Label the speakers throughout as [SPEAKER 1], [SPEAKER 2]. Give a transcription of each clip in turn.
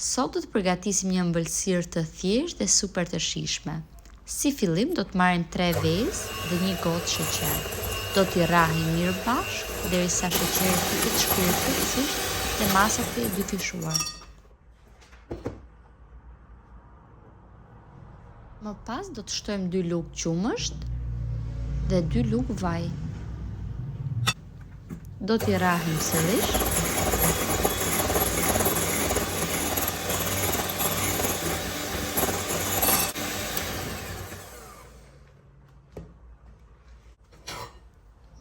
[SPEAKER 1] Sot do të përgatisim një ëmbëlsirë të thjeshtë dhe super të shijshme. Si fillim do të marrim 3 vezë dhe 1 gotë sheqer. Do t'i rrahim mirë bashkë derisa sheqeri të shkrirë plotësisht dhe masa të dy fishuar. Më pas do të shtojmë 2 lugë qumësht dhe 2 lugë vaj. Do t'i rrahim sërish.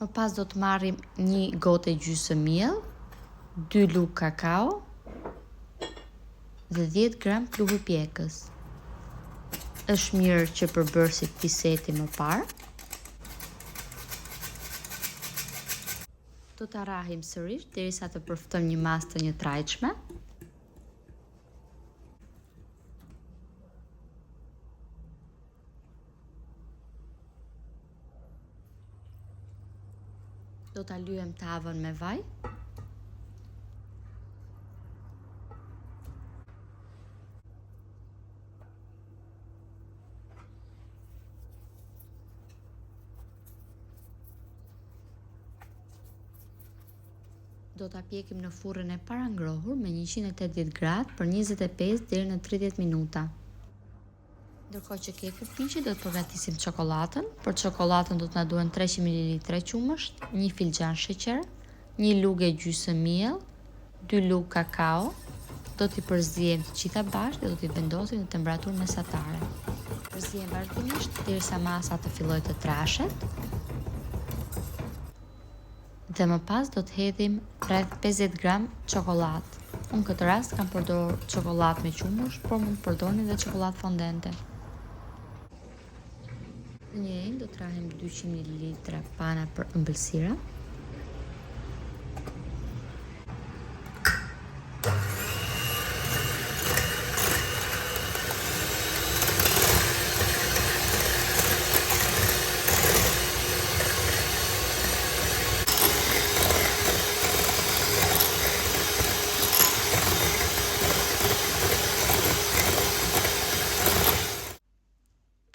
[SPEAKER 1] Më pas do të marrim 1 gotë e gjysmë miell, 2 lugë kakao dhe 10 gram pluhur pjekës. Është mirë që përbërësit t'i seti më parë. Do ta rrahim sërish derisa të përftojmë një masë të njëtrajtshme. Do ta lyhem tavën me vaj. Do ta pjekim në furrën e parangrohur me 180 gradë për 25 deri në 30 minuta. Ndërkohë që keku piqet, do të përgatisim çokoladën. Për çokoladën do të na duhen 300 ml qumësht, 1 filxhan sheqer, 1 lugë e gjysmë miell, 2 lugë kakao. Do t'i përziejmë të gjitha bashkë dhe do t'i vendosim në temperaturë mesatare. Përziejmë vazhdimisht derisa masa të fillojë të trashet. Dhe më pas do të hedhim rreth 50 gram çokoladë. Unë këtë rast kam përdorur çokoladë me qumësh, por mund të përdorni edhe çokoladë fondente. Në një enë do të rrahim 200 ml pana për ëmbëlsira.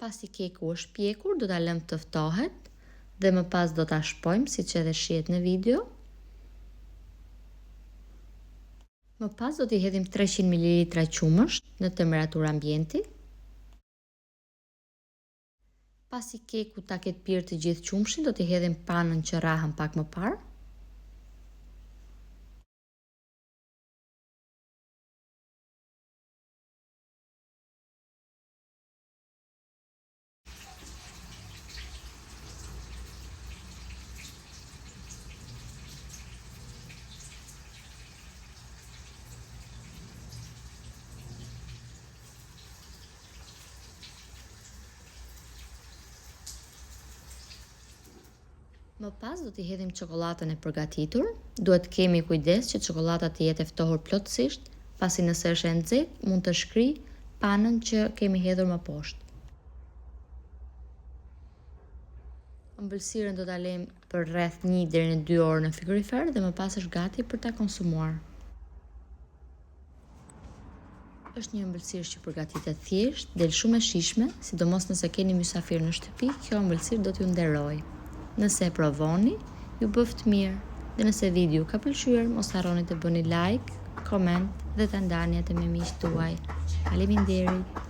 [SPEAKER 1] Pasi keku është pjekur, do ta lëmë të ftohet dhe më pas do ta shpojmë siç edhe shihet në video. Më pas do t'i hedhim 300 ml qumësht në temperaturë ambienti. Pasi keku ta ketë pirë të gjithë qumshin, do t'i hedhim panën që rrahëm pak më parë. Më pas do t'i hedhim çokoladën e përgatitur. Duhet të kemi kujdes që çokolada të jetë e ftohur plotësisht, pasi nëse është e nxehtë, mund të shkrijë panën që kemi hedhur më poshtë. Ëmbëlsirën do ta lejmë për rreth 1 deri në 2 orë në frigorifer dhe më pas është gati për ta konsumuar. Është një ëmbëlsirë që përgatitet thjesht, del shumë e shijshme, sidomos nëse keni mysafir në shtëpi, kjo ëmbëlsirë do t'ju nderojë. Nëse e provoni, ju bëft mirë. Dhe nëse video ka pëlqyer, mos harroni të bëni like, koment dhe të ndani atë me miqtë tuaj. Faleminderit!